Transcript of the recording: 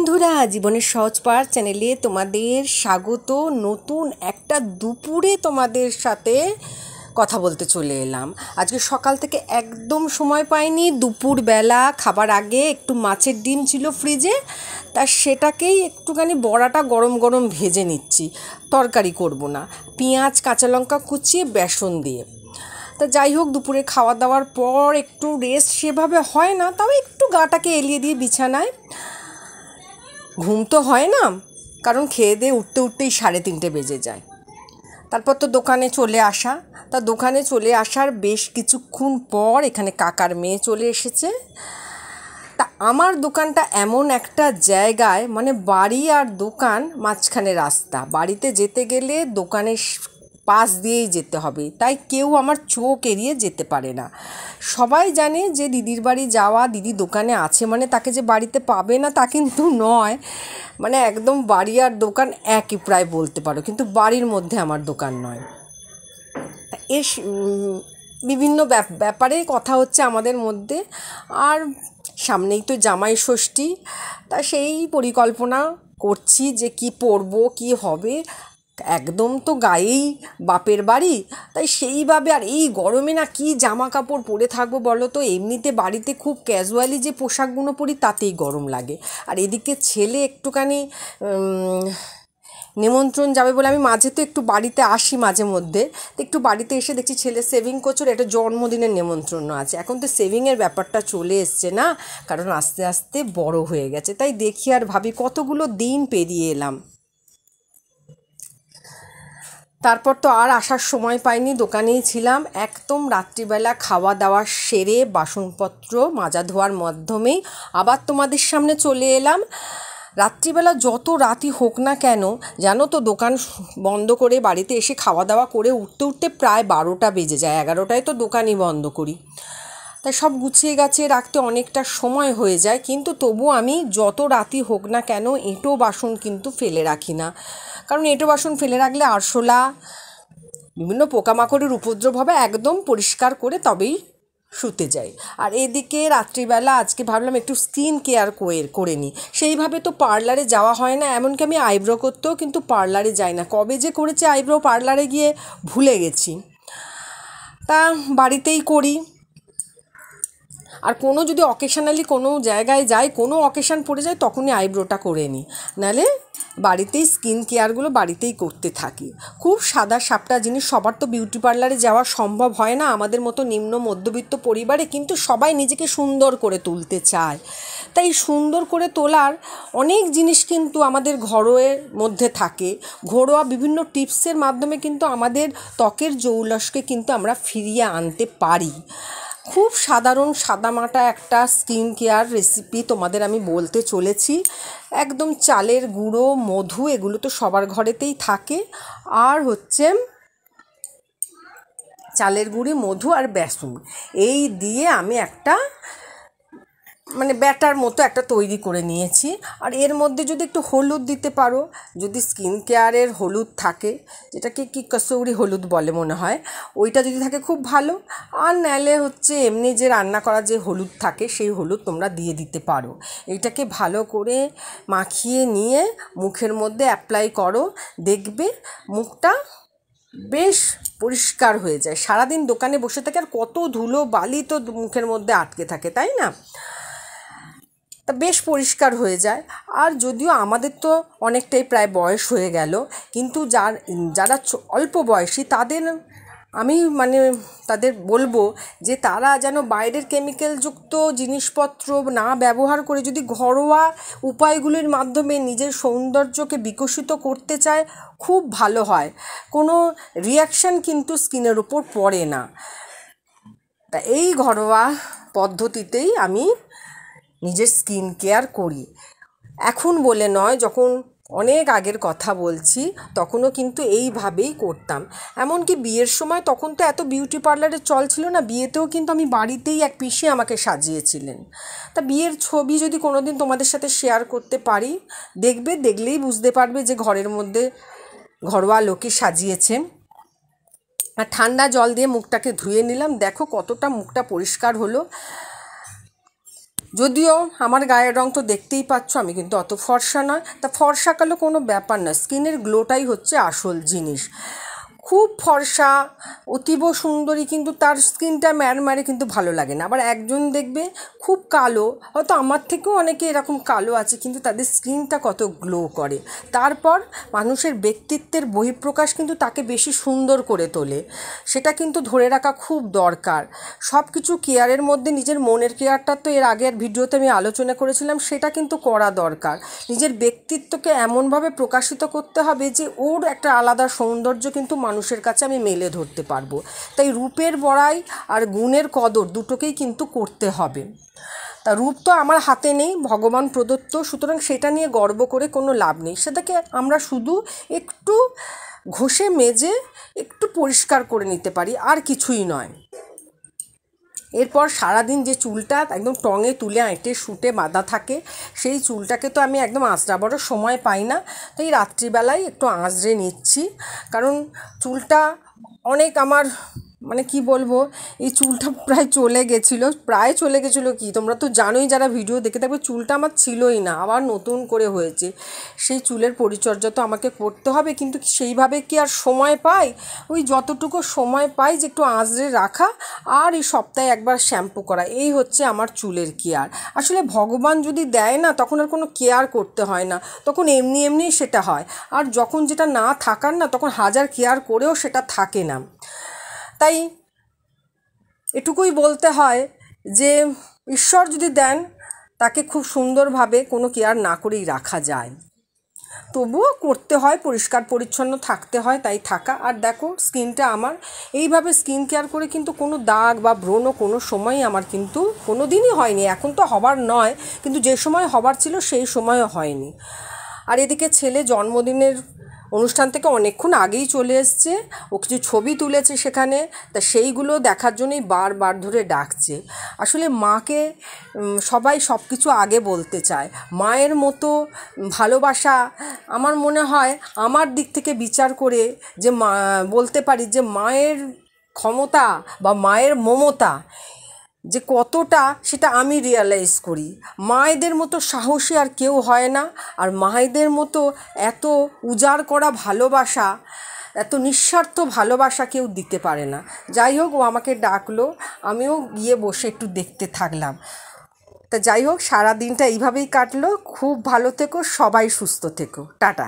বন্ধুরা, জীবনের সহজ পাঠ চ্যানেলে তোমাদের স্বাগত। নতুন একটা দুপুরে তোমাদের সাথে কথা বলতে চলে এলাম। আজকে সকাল থেকে একদম সময় পাইনি। দুপুরবেলা খাবার আগে একটু মাছের ডিম ছিল ফ্রিজে, তা সেটাকেই একটুখানি বড়াটা গরম গরম ভেজে নিচ্ছি। তরকারি করব না, পেঁয়াজ কাঁচা লঙ্কা কুচিয়ে বেসন দিয়ে। তা যাই হোক, দুপুরে খাওয়া দাওয়ার পর একটু রেস্ট সেভাবে হয় না, তাও একটু গাটাকে এলিয়ে দিয়ে বিছানায়। ঘুম তো হয় না, কারণ খেয়ে দিয়ে উঠতে উঠতেই 3:30 বেজে যায়। তারপর তো দোকানে চলে আসা। তা দোকানে চলে আসার বেশ কিছুক্ষণ পর এখানে কাকার মেয়ে চলে এসেছে। তা আমার দোকানটা এমন একটা জায়গায়, মানে বাড়ি আর দোকান মাঝখানে রাস্তা। বাড়িতে যেতে গেলে দোকানের পাশ দিয়েই যেতে হবে, তাই কেউ আমার চোখ এড়িয়ে যেতে পারে না। সবাই জানে যে দিদির বাড়ি যাওয়া, দিদি দোকানে আছে মানে তাকে যে বাড়িতে পাবে না তা কিন্তু নয়। মানে একদম বাড়ি আর দোকান একই প্রায় বলতে পারো, কিন্তু বাড়ির মধ্যে আমার দোকান নয়। এর বিভিন্ন ব্যাপারে কথা হচ্ছে আমাদের মধ্যে। আর সামনেই তো জামাই ষষ্ঠী, তা সেই পরিকল্পনা করছি যে কি পরবো, কি হবে। একদম তো গায়েই বাপের বাড়ি, তাই সেইভাবে আর এই গরমে না কি জামা কাপড় পরে থাকবো বলো তো। এমনিতে বাড়িতে খুব ক্যাজুয়ালি যে পোশাকগুলো পরি তাতেই গরম লাগে। আর এদিকে ছেলে একটুখানি নিমন্ত্রণ যাবে বলে, আমি মাঝে তো একটু বাড়িতে আসি মাঝে মধ্যে, তো একটু বাড়িতে এসে দেখছি ছেলে সেভিং করছে, একটা জন্মদিনের নিমন্ত্রণ আছে। এখন তো সেভিংয়ের ব্যাপারটা চলে এসছে না, কারণ আস্তে আস্তে বড় হয়ে গেছে। তাই দেখি আর ভাবি কতগুলো দিন পেরিয়ে এলাম। তারপর তো আর আসার সময় পাইনি, দোকানেই ছিলাম। একদম রাত্রিবেলা খাওয়া দাওয়া সেরে বাসনপত্র মাজা ধোয়ার মাধ্যমেই আবার তোমাদের সামনে চলে এলাম। রাত্রিবেলা যত রাতই হোক না কেন, জানো তো, দোকান বন্ধ করে বাড়িতে এসে খাওয়া দাওয়া করে উঠতে উঠতে প্রায় 12টা বেজে যায়। 11টায় তো দোকানই বন্ধ করি। তাই সব গুছিয়ে গাছিয়ে রাখতে অনেকটা সময় হয়ে যায়, কিন্তু তবু আমি যত রাতই হোক না কেন এঁটো বাসন কিন্তু ফেলে রাখি না। কারণ এঁটো বাসন ফেলে রাখলে আরশোলা, বিভিন্ন পোকামাকড়ের উপদ্রব হবে। একদম পরিষ্কার করে তবেই শুতে যাই। আর এদিকে রাত্রিবেলা আজকে ভাবলাম একটু স্কিন কেয়ার করে নিই। সেইভাবে তো পার্লারে যাওয়া হয় না, এমনকি আমি আইব্রো করতেও কিন্তু পার্লারে যাই না। কবে যে করেছি আইব্রো পার্লারে গিয়ে ভুলে গেছি, তা বাড়িতেই করি। আর কোনো যদি অকেশনালি কোনো জায়গায় যাই, কোনো অকেশান পড়ে যায়, তখনই আইব্রোটা করে নিই। নাহলে বাড়িতেই স্কিন কেয়ারগুলো বাড়িতেই করতে থাকি। খুব সাদা সাপটা জিনিস। সবার তো বিউটি পার্লারে যাওয়া সম্ভব হয় না আমাদের মতো নিম্ন মধ্যবিত্ত পরিবারে, কিন্তু সবাই নিজেকে সুন্দর করে তুলতে চায়। তাই সুন্দর করে তোলার অনেক জিনিস কিন্তু আমাদের ঘরোয়ের মধ্যে থাকে। ঘরোয়া বিভিন্ন টিপসের মাধ্যমে কিন্তু আমাদের ত্বকের জৌলসকে কিন্তু আমরা ফিরিয়ে আনতে পারি। খুব সাধারণ সাদামাটা একটা স্কিন কেয়ার রেসিপি তোমাদের আমি বলতে চলেছি। একদম চালের গুঁড়ো, মধু, এগুলো তো সবার ঘরেতেই থাকে। আর হচ্ছে চালের গুঁড়ি, মধু আর বেসন, এই দিয়ে আমি একটা মানে ব্যাটার মতো একটা তৈরি করে নিয়েছি। আর এর মধ্যে যদি একটু হলুদ দিতে পারো, যদি স্কিন কেয়ারের হলুদ থাকে, যেটাকে কি কসৌরি হলুদ বলে মনে হয়, ওইটা যদি থাকে খুব ভালো। আর নাহলে হচ্ছে এমনি যে রান্না করা যে হলুদ থাকে সেই হলুদ তোমরা দিয়ে দিতে পারো। এইটাকে ভালো করে মাখিয়ে নিয়ে মুখের মধ্যে অ্যাপ্লাই করো, দেখবে মুখটা বেশ পরিষ্কার হয়ে যায়। সারাদিন দোকানে বসে থাকে আর কত ধুলো বালি তো মুখের মধ্যে আটকে থাকে, তাই না? তা বেশ পরিষ্কার হয়ে যায়। আর যদিও আমাদের তো অনেকটাই প্রায় বয়স হয়ে গেল, কিন্তু যারা অল্প বয়সী তাদের আমি তাদের বলবো যে তারা যেন বাইরের কেমিক্যালযুক্ত জিনিসপত্র না ব্যবহার করে যদি ঘরোয়া উপায়গুলির মাধ্যমে নিজের সৌন্দর্যকে বিকশিত করতে চায়, খুব ভালো হয়। কোনো রিয়াকশান কিন্তু স্কিনের উপর পড়ে না। তা এই ঘরোয়া পদ্ধতিতেই আমি নিজের স্কিন কেয়ার করি। এখন বলে নয়, যখন অনেক আগের কথা বলছি, তখনও কিন্তু এইভাবেই করতাম। এমনকি বিয়ের সময় তখন তো এত বিউটি পার্লারের চল ছিল না। বিয়েতেও কিন্তু আমি বাড়িতেই এক পিসি আমাকে সাজিয়েছিলেন। তা বিয়ের ছবি যদি কোনো দিন তোমাদের সাথে শেয়ার করতে পারি, দেখলেই বুঝতে পারবে যে ঘরের মধ্যে ঘরোয়া লোকে সাজিয়েছে। আর ঠান্ডা জল দিয়ে মুখটাকে ধুয়ে নিলাম, দেখো কতটা মুখটা পরিষ্কার হলো। যদিও আমার গায়ের রং তো দেখতেই পাচ্ছ, আমি কিন্তু অত ফর্সা নয়। তা ফর্সা কালো কোনো ব্যাপার না, স্কিনের গ্লোটাই হচ্ছে আসল জিনিস। খুব ফর্সা অতীব সুন্দরী কিন্তু তার স্কিনটা ম্যারমারে কিন্তু ভালো লাগে না। আবার একজন দেখবে খুব কালো, হয়তো আমার থেকেও অনেকে এরকম কালো আছে, কিন্তু তাদের স্কিনটা কত গ্লো করে। তারপর মানুষের ব্যক্তিত্বের বহিঃপ্রকাশ কিন্তু তাকে বেশি সুন্দর করে তোলে, সেটা কিন্তু ধরে রাখা খুব দরকার। সব কিছু কেয়ারের মধ্যে নিজের মনের কেয়ারটা তো এর আগের ভিডিওতে আমি আলোচনা করেছিলাম, সেটা কিন্তু করা দরকার। নিজের ব্যক্তিত্বকে এমনভাবে প্রকাশিত করতে হবে যে ওর একটা আলাদা সৌন্দর্য কিন্তু মানুষের কাছে আমি মেলে ধরতে পারবো। তাই রূপের বড়াই আর গুণের কদর দুটোকেই কিন্তু করতে হবে। তা রূপ তো আমার হাতে নেই, ভগবান প্রদত্ত, সুতরাং সেটা নিয়ে গর্ব করে কোনো লাভ নেই। সেটাকে আমরা শুধু একটু ঘষে মেজে একটু পরিষ্কার করে নিতে পারি, আর কিছুই নয়। এরপর সারাদিন যে চুলটা একদম টঙে তুলে এঁটে শুটে বাঁধা থাকে, সেই চুলটাকে তো আমি একদম আঁচড়াবারও সময় পাই না, তাই রাত্রিবেলায় একটু আঁচড়ে নিচ্ছি। কারণ চুলটা অনেক আমার, মানে কি বলবো, এই চুলটা প্রায় চলে গেছিলো কি, তোমরা তো জানোই যারা ভিডিও দেখে থাকবে, চুলটা আমার ছিলই না, আবার নতুন করে হয়েছে। সেই চুলের পরিচর্যা তো আমাকে করতে হবে, কিন্তু সেইভাবে কি আর সময় পাই? ওই যতটুকু সময় পাই যে একটু আঁচড়ে রাখা আর এই সপ্তাহে একবার শ্যাম্পু করা, এই হচ্ছে আমার চুলের কেয়ার। আসলে ভগবান যদি দেয় না, তখন আর কোনো কেয়ার করতে হয় না, তখন এমনি এমনিই সেটা হয়। আর যখন যেটা না থাকার না, তখন হাজার কেয়ার করেও সেটা থাকে না। তাই এটুকুই বলতে হয় যে ঈশ্বর যদি দেন, তাকে খুব সুন্দরভাবে কোনো কেয়ার না করেই রাখা যায়। তবুও করতে হয়, পরিষ্কার পরিচ্ছন্ন থাকতে হয়, তাই থাকা। আর দেখো স্কিনটা আমার এইভাবে স্কিন কেয়ার করে কিন্তু কোনো দাগ বা ব্রণ কোনো সময়ই আমার কিন্তু কোনো দিনই হয়নি। এখন তো হবার নয়, কিন্তু যে সময় হবার ছিল সেই সময়ও হয়নি। আর এদিকে ছেলে জন্মদিনের অনুষ্ঠান থেকে অনেকক্ষণ আগেই চলে এসছে, ও কিছু ছবি তুলেছে সেখানে, তা সেইগুলো দেখার জন্যই বারবার ধরে ডাকছে। আসলে মাকে সবাই সব কিছু আগে বলতে চায়, মায়ের মতো ভালোবাসা আমার মনে হয় আমার দিক থেকে বিচার করে যে মা বলতে পারি যে মায়ের ক্ষমতা বা মায়ের মমতা যে কতটা, সেটা আমি রিয়ালাইজ করি। মায়েদের মতো সাহসী আর কেউ হয় না, আর মায়েদের মতো এত উজাড় করা ভালোবাসা, এত নিঃস্বার্থ ভালোবাসা কেউ দিতে পারে না। যাই হোক, ও আমাকে ডাকলো, আমিও গিয়ে বসে একটু দেখতে থাকলাম। তা যাই হোক, সারা দিনটা এইভাবেই কাটলো। খুব ভালো থেকো, সবাই সুস্থ থেকো, টাটা।